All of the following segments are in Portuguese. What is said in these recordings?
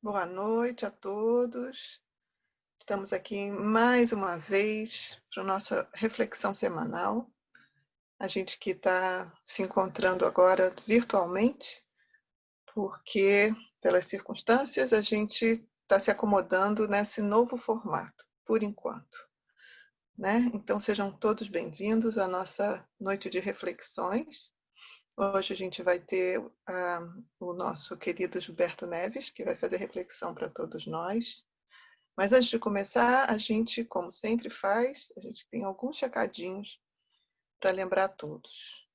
Boa noite a todos. Estamos aqui mais uma vez para a nossa reflexão semanal. A gente que está se encontrando agora virtualmente, porque, pelas circunstâncias, a gente está se acomodando nesse novo formato, por enquanto. Né? Então, sejam todos bem-vindos à nossa noite de reflexões. Hoje a gente vai ter o nosso querido Gilberto Neves, que vai fazer reflexão para todos nós. Mas antes de começar, a gente, como sempre faz, a gente tem alguns checadinhos para lembrar a todos.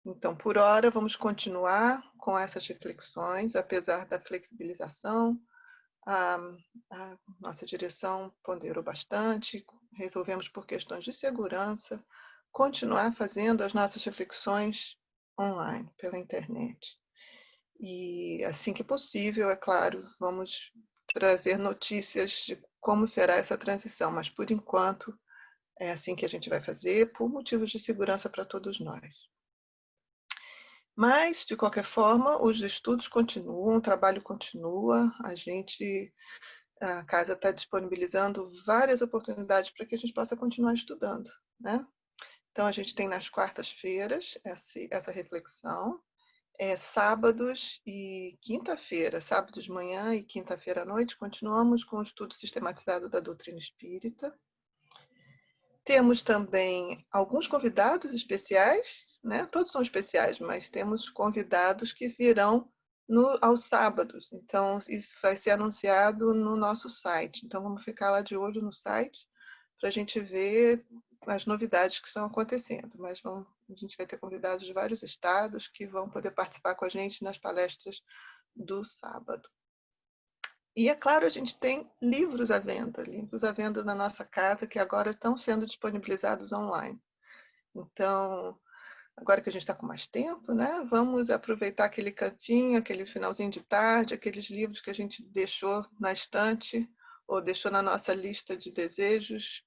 Então, por hora, vamos continuar com essas reflexões, apesar da flexibilização. A, a nossa direção ponderou bastante, resolvemos por questões de segurança continuar fazendo as nossas reflexões online, pela internet. E assim que possível, é claro, vamos trazer notícias de como será essa transição, mas por enquanto é assim que a gente vai fazer, por motivos de segurança para todos nós. Mas, de qualquer forma, os estudos continuam, o trabalho continua, a casa está disponibilizando várias oportunidades para que a gente possa continuar estudando, né? Então, a gente tem nas quartas-feiras essa reflexão, sábados e quinta-feira, sábado de manhã e quinta-feira à noite, continuamos com o estudo sistematizado da doutrina espírita. Temos também alguns convidados especiais, né? Todos são especiais, mas temos convidados que virão aos sábados. Então, isso vai ser anunciado no nosso site. Então, vamos ficar lá de olho no site para a gente ver as novidades que estão acontecendo. Mas a gente vai ter convidados de vários estados que vão poder participar com a gente nas palestras do sábado. E, é claro, a gente tem livros à venda na nossa casa, que agora estão sendo disponibilizados online. Então, agora que a gente está com mais tempo, né, vamos aproveitar aquele cantinho, aquele finalzinho de tarde, aqueles livros que a gente deixou na estante ou deixou na nossa lista de desejos.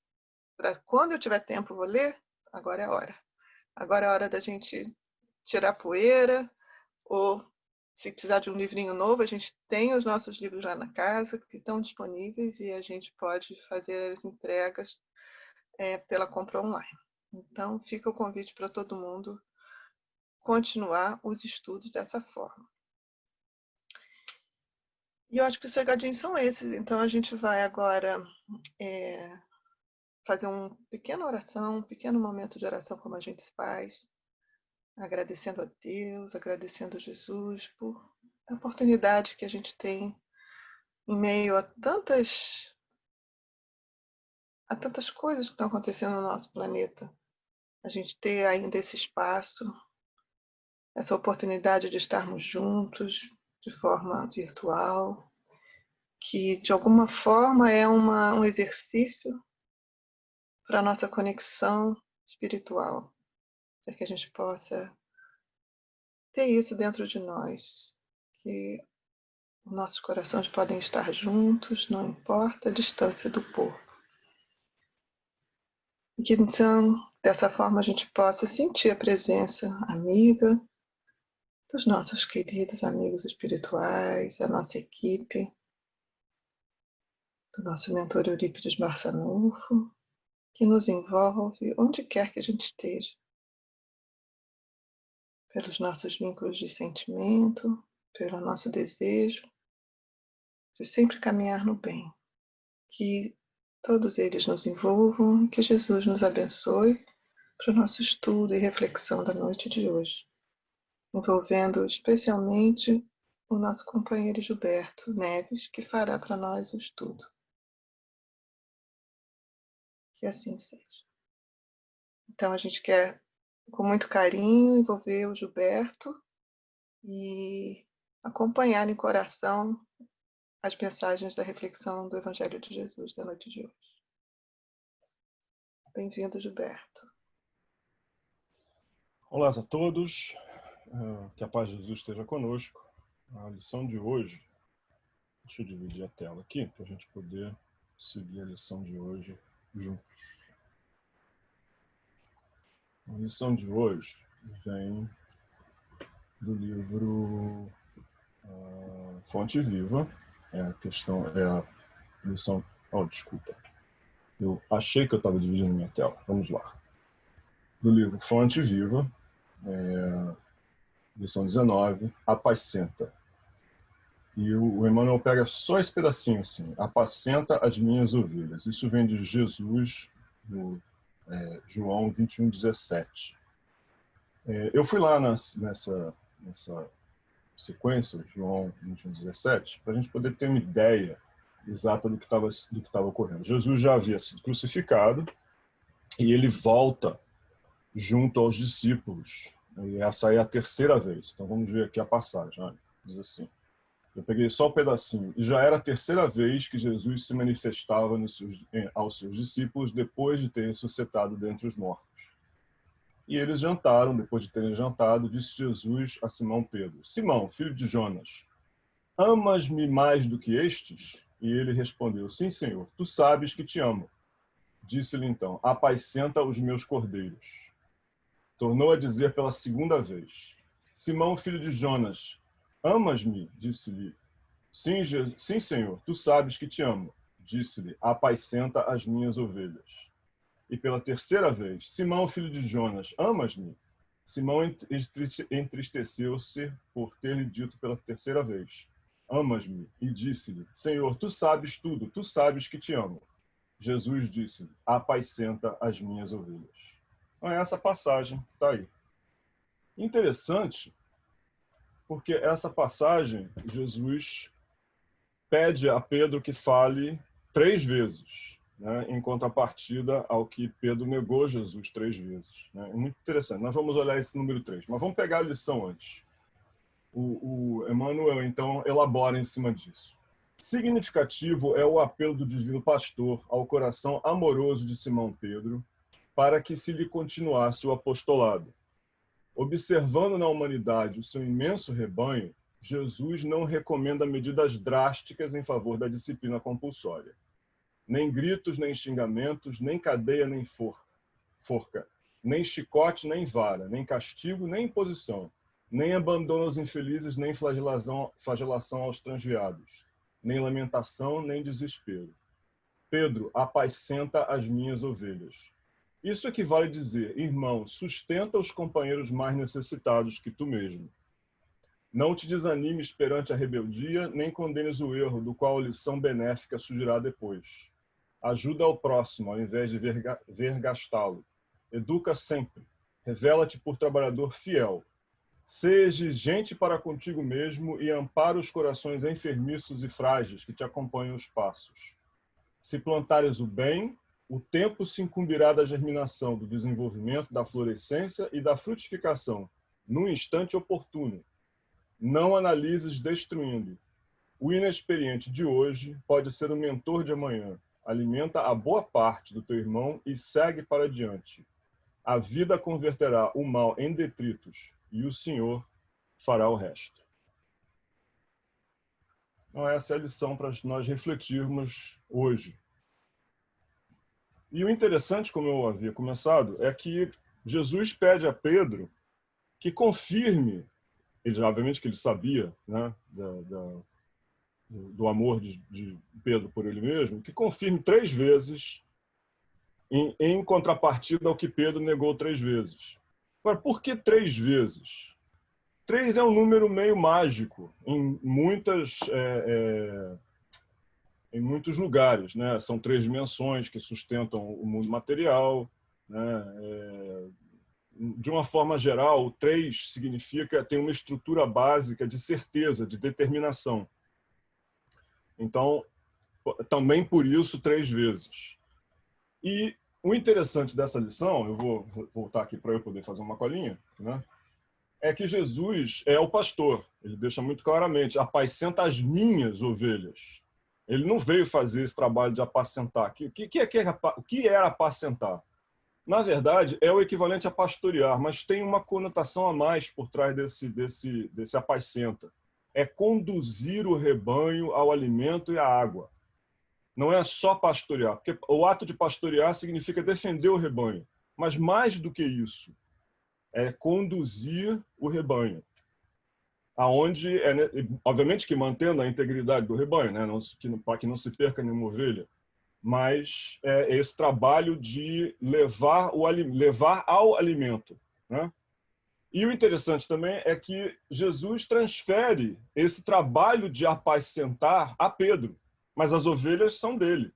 Para quando eu tiver tempo, vou ler. Agora é a hora. Agora é a hora da gente tirar poeira ou se precisar de um livrinho novo, a gente tem os nossos livros lá na casa que estão disponíveis e a gente pode fazer as entregas pela compra online. Então, fica o convite para todo mundo continuar os estudos dessa forma. E eu acho que os chegadinhos são esses. Então, a gente vai agora fazer uma pequena oração, um pequeno momento de oração, como a gente faz, agradecendo a Deus, agradecendo a Jesus por a oportunidade que a gente tem em meio a tantas coisas que estão acontecendo no nosso planeta. A gente ter ainda esse espaço, essa oportunidade de estarmos juntos de forma virtual, que de alguma forma é um exercício para a nossa conexão espiritual, para que a gente possa ter isso dentro de nós, que nossos corações podem estar juntos, não importa a distância do corpo. E que então, dessa forma, a gente possa sentir a presença amiga dos nossos queridos amigos espirituais, da nossa equipe, do nosso mentor Eurípides Barçanufo, que nos envolve onde quer que a gente esteja, pelos nossos vínculos de sentimento, pelo nosso desejo de sempre caminhar no bem. Que todos eles nos envolvam e que Jesus nos abençoe para o nosso estudo e reflexão da noite de hoje, envolvendo especialmente o nosso companheiro Gilberto Neves, que fará para nós o estudo. Que assim seja. Então, a gente quer, com muito carinho, envolver o Gilberto e acompanhar em coração as mensagens da reflexão do Evangelho de Jesus da noite de hoje. Bem-vindo, Gilberto. Olá a todos, que a paz de Jesus esteja conosco. A lição de hoje, deixa eu dividir a tela aqui para a gente poder seguir a lição de hoje juntos. A lição de hoje vem do livro Fonte Viva, A questão é a lição... Oh, desculpa. Eu achei que eu estava dividindo minha tela. Vamos lá. Do livro Fonte Viva, lição 19, Apacenta. E o Emmanuel pega só esse pedacinho assim, apacenta as minhas ovelhas. Isso vem de Jesus, no João 21:17. Eu fui lá nessa sequência, João 21:17, para a gente poder ter uma ideia exata do que estava ocorrendo. Jesus já havia sido crucificado e ele volta junto aos discípulos. E essa é a terceira vez. Então vamos ver aqui a passagem. Olha, diz assim. Eu peguei só um pedacinho. E já era a terceira vez que Jesus se manifestava aos seus discípulos depois de ter ressuscitado dentre os mortos. E eles jantaram. Depois de terem jantado, disse Jesus a Simão Pedro: Simão, filho de Jonas, amas-me mais do que estes? E ele respondeu: Sim, Senhor, tu sabes que te amo. Disse-lhe então: Apacenta os meus cordeiros. Tornou a dizer pela segunda vez: Simão, filho de Jonas, amas-me? Disse-lhe: Sim, sim, Senhor, tu sabes que te amo. Disse-lhe: Apacenta as minhas ovelhas. E pela terceira vez: Simão, filho de Jonas, amas-me? Simão entristeceu-se por ter-lhe dito pela terceira vez: Amas-me? E disse-lhe: Senhor, tu sabes tudo, tu sabes que te amo. Jesus disse-lhe: Apacenta as minhas ovelhas. Então, essa passagem está aí. Interessante, porque essa passagem, Jesus pede a Pedro que fale 3 vezes, né, em contrapartida ao que Pedro negou Jesus 3 vezes. Né? É muito interessante. Nós vamos olhar esse número 3, mas vamos pegar a lição antes. O Emmanuel, então, elabora em cima disso. Significativo é o apelo do Divino Pastor ao coração amoroso de Simão Pedro para que se lhe continuasse o apostolado. Observando na humanidade o seu imenso rebanho, Jesus não recomenda medidas drásticas em favor da disciplina compulsória. Nem gritos, nem xingamentos, nem cadeia, nem forca, nem chicote, nem vara, nem castigo, nem imposição, nem abandono aos infelizes, nem flagelação aos transviados, nem lamentação, nem desespero. Pedro, apacenta as minhas ovelhas. Isso equivale a dizer: irmão, sustenta os companheiros mais necessitados que tu mesmo. Não te desanimes perante a rebeldia, nem condenes o erro, do qual a lição benéfica surgirá depois. Ajuda ao próximo, ao invés de vergastá-lo. Educa sempre. Revela-te por trabalhador fiel. Seja exigente para contigo mesmo e ampara os corações enfermiços e frágeis que te acompanham os passos. Se plantares o bem, o tempo se incumbirá da germinação, do desenvolvimento, da florescência e da frutificação, num instante oportuno. Não analises destruindo. O inexperiente de hoje pode ser o mentor de amanhã. Alimenta a boa parte do teu irmão e segue para diante. A vida converterá o mal em detritos e o Senhor fará o resto. Então, essa é a lição para nós refletirmos hoje. E o interessante, como eu havia começado, é que Jesus pede a Pedro que confirme, obviamente que ele sabia, né, do amor de Pedro por ele mesmo, que confirme 3 vezes em contrapartida ao que Pedro negou 3 vezes. Agora, por que 3 vezes? 3 é um número meio mágico em muitos lugares, né? São 3 dimensões que sustentam o mundo material, né? De uma forma geral, o 3 tem uma estrutura básica de certeza, de determinação. Então, também por isso 3 vezes. E o interessante dessa lição, eu vou voltar aqui para eu poder fazer uma colinha, né? É que Jesus é o pastor. Ele deixa muito claramente: apacenta as minhas ovelhas. Ele não veio fazer esse trabalho de apacentar. O que era apacentar? Na verdade, é o equivalente a pastorear, mas tem uma conotação a mais por trás desse apacenta. É conduzir o rebanho ao alimento e à água. Não é só pastorear, porque o ato de pastorear significa defender o rebanho. Mas mais do que isso, é conduzir o rebanho. aonde obviamente que mantendo a integridade do rebanho, né? Para que não se perca nenhuma ovelha, mas esse trabalho de levar ao alimento, né? E o interessante também é que Jesus transfere esse trabalho de apacentar a Pedro, mas as ovelhas são dele.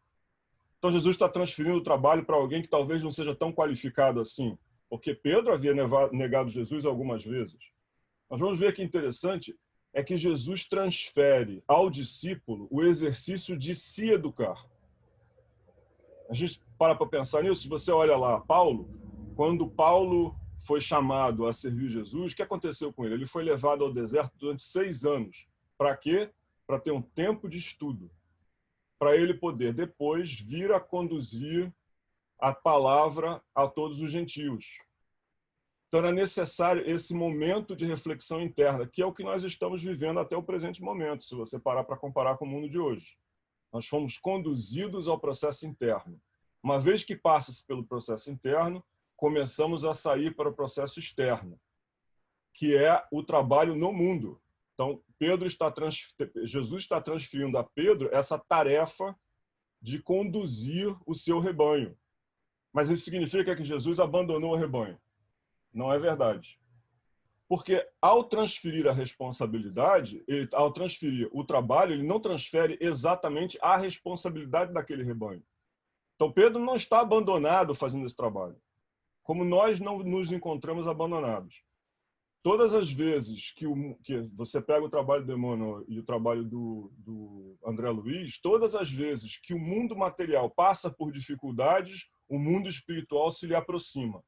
Então Jesus está transferindo o trabalho para alguém que talvez não seja tão qualificado assim, porque Pedro havia negado Jesus algumas vezes. Nós vamos ver que interessante é que Jesus transfere ao discípulo o exercício de se educar. A gente para pensar nisso. Se você olha lá, Paulo, quando Paulo foi chamado a servir Jesus, o que aconteceu com ele? Ele foi levado ao deserto durante 6 anos. Para quê? Para ter um tempo de estudo, para ele poder depois vir a conduzir a palavra a todos os gentios. Então era necessário esse momento de reflexão interna, que é o que nós estamos vivendo até o presente momento, se você parar para comparar com o mundo de hoje. Nós fomos conduzidos ao processo interno. Uma vez que passa-se pelo processo interno, começamos a sair para o processo externo, que é o trabalho no mundo. Então, Jesus está transferindo a Pedro essa tarefa de conduzir o seu rebanho. Mas isso significa que Jesus abandonou o rebanho? Não é verdade. Porque ao transferir a responsabilidade, ao transferir o trabalho, ele não transfere exatamente a responsabilidade daquele rebanho. Então, Pedro não está abandonado fazendo esse trabalho, como nós não nos encontramos abandonados. Todas as vezes que você pega o trabalho do Emmanuel e o trabalho do André Luiz, todas as vezes que o mundo material passa por dificuldades, o mundo espiritual se lhe aproxima.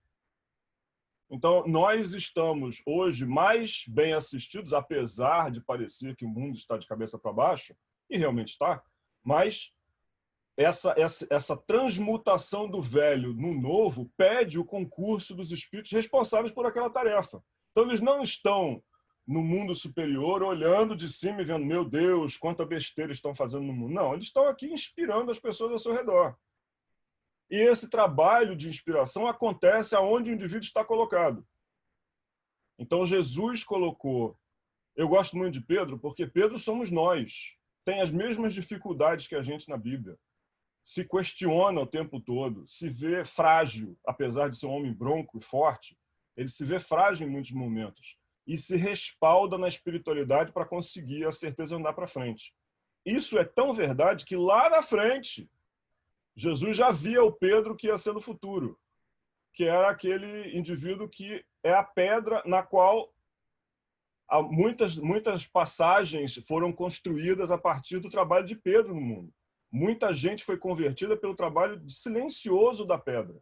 Então, nós estamos hoje mais bem assistidos, apesar de parecer que o mundo está de cabeça para baixo, e realmente está, mas essa transmutação do velho no novo pede o concurso dos espíritos responsáveis por aquela tarefa. Então, eles não estão no mundo superior olhando de cima e vendo, meu Deus, quanta besteira estão fazendo no mundo. Não, eles estão aqui inspirando as pessoas ao seu redor. E esse trabalho de inspiração acontece aonde o indivíduo está colocado. Então, Jesus colocou... Eu gosto muito de Pedro, porque Pedro somos nós. Tem as mesmas dificuldades que a gente na Bíblia. Se questiona o tempo todo, se vê frágil, apesar de ser um homem bronco e forte, ele se vê frágil em muitos momentos. E se respalda na espiritualidade para conseguir a certeza de andar para frente. Isso é tão verdade que lá na frente... Jesus já via o Pedro que ia ser no futuro, que era aquele indivíduo que é a pedra na qual muitas passagens foram construídas a partir do trabalho de Pedro no mundo. Muita gente foi convertida pelo trabalho silencioso da pedra.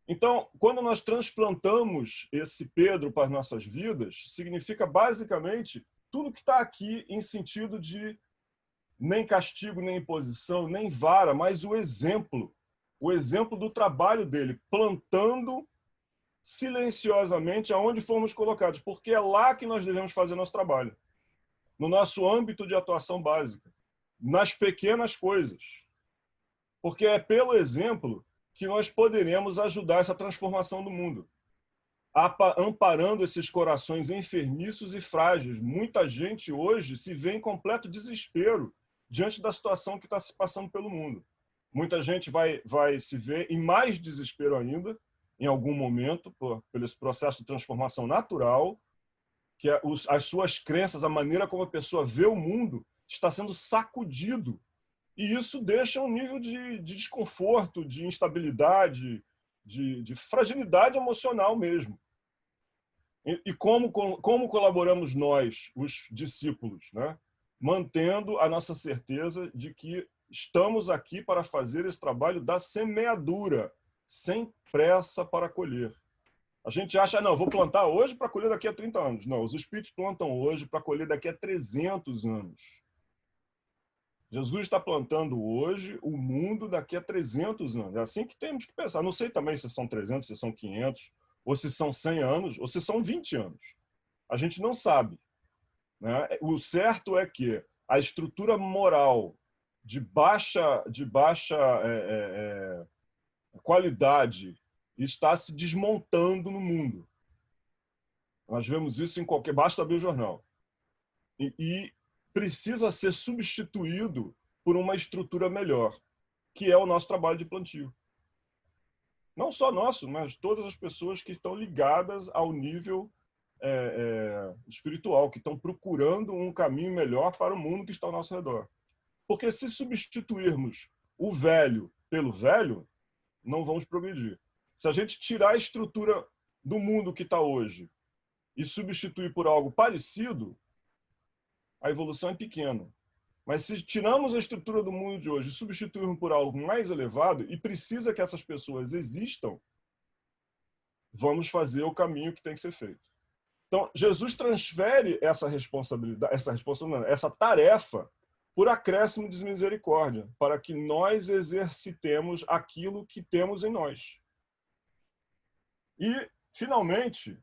Então, quando nós transplantamos esse Pedro para as nossas vidas, significa basicamente tudo que está aqui em sentido de nem castigo, nem imposição, nem vara, mas o exemplo do trabalho dele, plantando silenciosamente aonde fomos colocados, porque é lá que nós devemos fazer nosso trabalho, no nosso âmbito de atuação básica, nas pequenas coisas, porque é pelo exemplo que nós poderemos ajudar essa transformação do mundo, amparando esses corações enfermiços e frágeis. Muita gente hoje se vê em completo desespero diante da situação que está se passando pelo mundo. Muita gente vai se ver em mais desespero ainda, em algum momento, por esse processo de transformação natural, que as suas crenças, a maneira como a pessoa vê o mundo, está sendo sacudido. E isso deixa um nível de desconforto, de instabilidade, de fragilidade emocional mesmo. E como colaboramos nós, os discípulos, né? Mantendo a nossa certeza de que estamos aqui para fazer esse trabalho da semeadura, sem pressa para colher. A gente acha, não, vou plantar hoje para colher daqui a 30 anos. Não, os espíritos plantam hoje para colher daqui a 300 anos. Jesus está plantando hoje o mundo daqui a 300 anos. É assim que temos que pensar. Não sei também se são 300, se são 500, ou se são 100 anos, ou se são 20 anos. A gente não sabe. Né? O certo é que a estrutura moral de baixa qualidade está se desmontando no mundo. Nós vemos isso em qualquer... Basta abrir o jornal. E precisa ser substituído por uma estrutura melhor, que é o nosso trabalho de plantio. Não só nosso, mas todas as pessoas que estão ligadas ao nível espiritual, que estão procurando um caminho melhor para o mundo que está ao nosso redor. Porque se substituirmos o velho pelo velho, não vamos progredir. Se a gente tirar a estrutura do mundo que está hoje e substituir por algo parecido, a evolução é pequena. Mas se tiramos a estrutura do mundo de hoje e substituirmos por algo mais elevado, e precisa que essas pessoas existam, vamos fazer o caminho que tem que ser feito. Então, Jesus transfere essa responsabilidade, essa tarefa, por acréscimo de misericórdia, para que nós exercitemos aquilo que temos em nós. E, finalmente,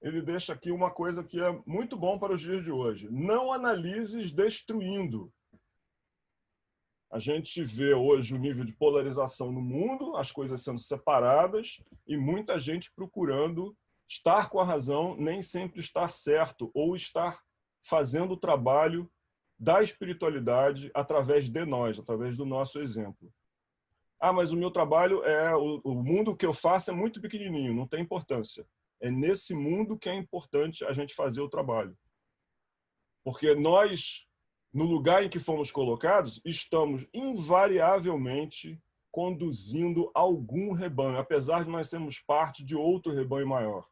ele deixa aqui uma coisa que é muito bom para os dias de hoje. Não analises destruindo. A gente vê hoje o nível de polarização no mundo, as coisas sendo separadas e muita gente procurando estar com a razão, nem sempre estar certo, ou estar fazendo o trabalho da espiritualidade através de nós, através do nosso exemplo. Ah, mas o meu trabalho o mundo que eu faço é muito pequenininho, não tem importância. É nesse mundo que é importante a gente fazer o trabalho. Porque nós, no lugar em que fomos colocados, estamos invariavelmente conduzindo algum rebanho, apesar de nós sermos parte de outro rebanho maior.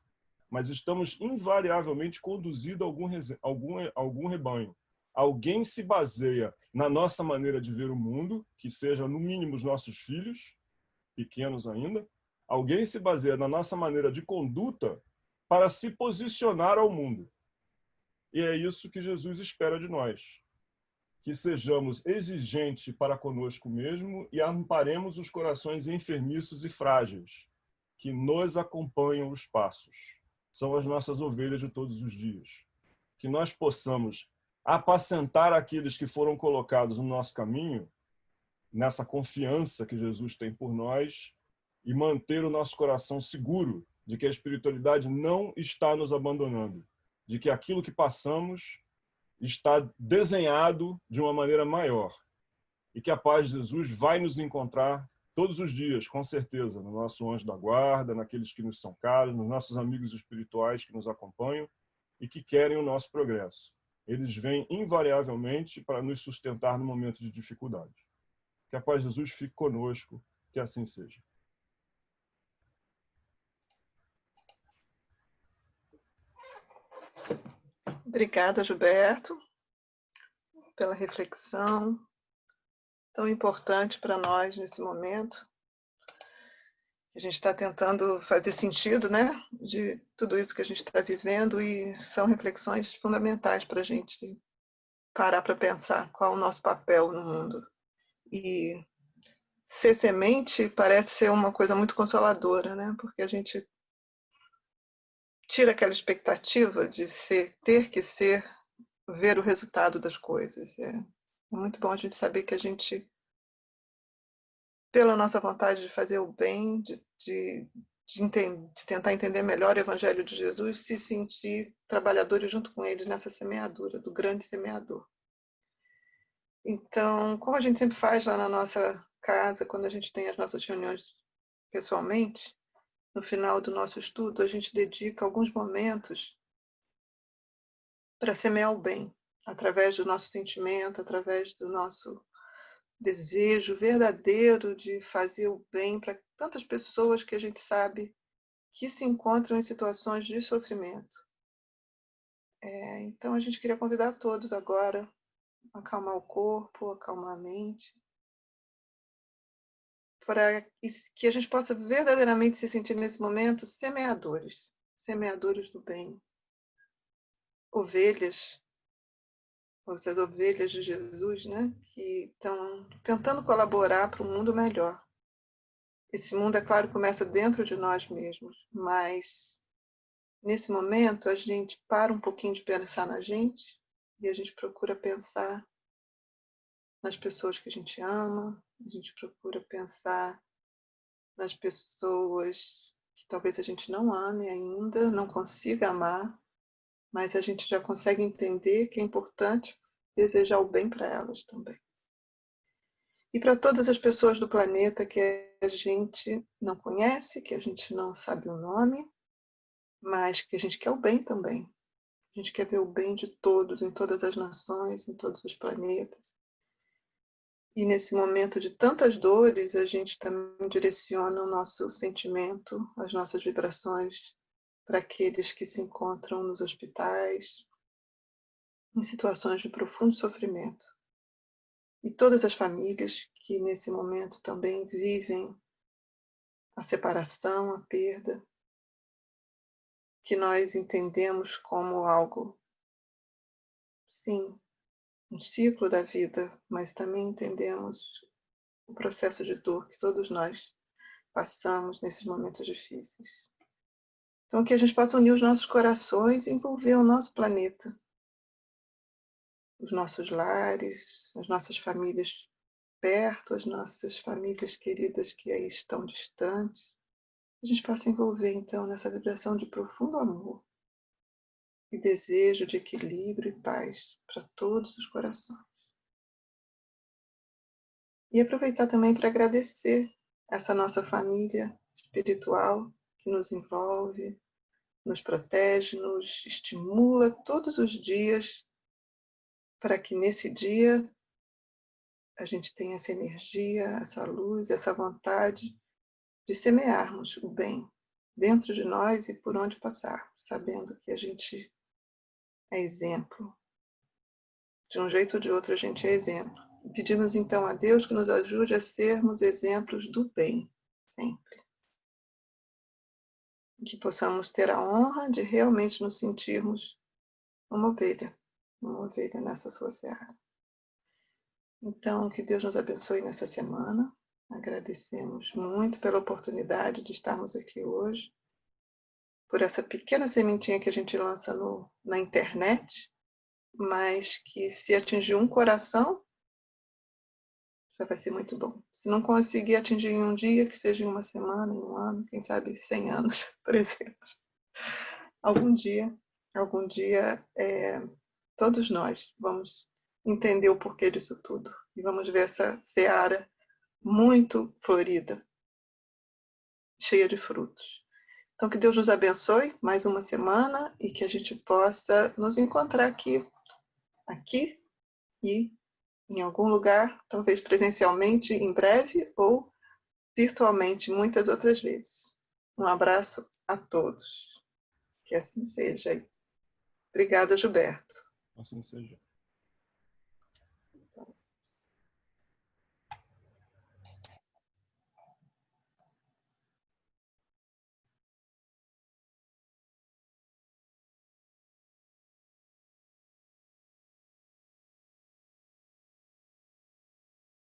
Mas estamos invariavelmente conduzindo algum rebanho. Alguém se baseia na nossa maneira de ver o mundo, que seja, no mínimo, os nossos filhos, pequenos ainda. Alguém se baseia na nossa maneira de conduta para se posicionar ao mundo. E é isso que Jesus espera de nós. Que sejamos exigentes para conosco mesmo e amparemos os corações enfermiços e frágeis, que nos acompanham os passos. São as nossas ovelhas de todos os dias. Que nós possamos apacentar aqueles que foram colocados no nosso caminho, nessa confiança que Jesus tem por nós, e manter o nosso coração seguro de que a espiritualidade não está nos abandonando, de que aquilo que passamos está desenhado de uma maneira maior, e que a paz de Jesus vai nos encontrar todos os dias, com certeza, no nosso anjo da guarda, naqueles que nos são caros, nos nossos amigos espirituais que nos acompanham e que querem o nosso progresso. Eles vêm invariavelmente para nos sustentar no momento de dificuldade. Que a paz de Jesus fique conosco, que assim seja. Obrigada, Gilberto, pela reflexão tão importante para nós nesse momento. A gente está tentando fazer sentido, né, de tudo isso que a gente está vivendo, e são reflexões fundamentais para a gente parar para pensar qual é o nosso papel no mundo. E ser semente parece ser uma coisa muito consoladora, né, porque a gente tira aquela expectativa de ter que ser, ver o resultado das coisas. É muito bom a gente saber que a gente, pela nossa vontade de fazer o bem, de tentar entender melhor o Evangelho de Jesus, se sentir trabalhadores junto com ele nessa semeadura, do grande semeador. Então, como a gente sempre faz lá na nossa casa, quando a gente tem as nossas reuniões pessoalmente, no final do nosso estudo, a gente dedica alguns momentos para semear o bem, através do nosso sentimento, através do nosso desejo verdadeiro de fazer o bem para tantas pessoas que a gente sabe que se encontram em situações de sofrimento. Então a gente queria convidar todos agora a acalmar o corpo, acalmar a mente, para que a gente possa verdadeiramente se sentir nesse momento semeadores, semeadores do bem, ovelhas, essas ovelhas de Jesus, né, que estão tentando colaborar para um mundo melhor. Esse mundo, é claro, começa dentro de nós mesmos, mas nesse momento a gente para um pouquinho de pensar na gente e a gente procura pensar nas pessoas que a gente ama, a gente procura pensar nas pessoas que talvez a gente não ame ainda, não consiga amar, mas a gente já consegue entender que é importante desejar o bem para elas também. E para todas as pessoas do planeta que a gente não conhece, que a gente não sabe o nome, mas que a gente quer o bem também. A gente quer ver o bem de todos, em todas as nações, em todos os planetas. E nesse momento de tantas dores, a gente também direciona o nosso sentimento, as nossas vibrações para aqueles que se encontram nos hospitais, em situações de profundo sofrimento. E todas as famílias que nesse momento também vivem a separação, a perda, que nós entendemos como algo, sim, um ciclo da vida, mas também entendemos o processo de dor que todos nós passamos nesses momentos difíceis. Então, que a gente possa unir os nossos corações e envolver o nosso planeta, os nossos lares, as nossas famílias perto, as nossas famílias queridas que aí estão distantes. A gente possa envolver, então, nessa vibração de profundo amor e desejo de equilíbrio e paz para todos os corações. E aproveitar também para agradecer essa nossa família espiritual que nos envolve, nos protege, nos estimula todos os dias para que nesse dia a gente tenha essa energia, essa luz, essa vontade de semearmos o bem dentro de nós e por onde passar, sabendo que a gente é exemplo. De um jeito ou de outro a gente é exemplo. Pedimos então a Deus que nos ajude a sermos exemplos do bem, sempre. E que possamos ter a honra de realmente nos sentirmos uma ovelha nessa sua seara. Então, que Deus nos abençoe nessa semana. Agradecemos muito pela oportunidade de estarmos aqui hoje, por essa pequena sementinha que a gente lança na internet, mas que se atingir um coração, já vai ser muito bom. Se não conseguir atingir em um dia, que seja em uma semana, em um ano, quem sabe 100 anos, 300. Algum dia, todos nós vamos entender o porquê disso tudo. E vamos ver essa seara muito florida, cheia de frutos. Então, que Deus nos abençoe mais uma semana e que a gente possa nos encontrar aqui e em algum lugar, talvez presencialmente em breve ou virtualmente muitas outras vezes. Um abraço a todos. Que assim seja. Obrigada, Gilberto. Assim seja.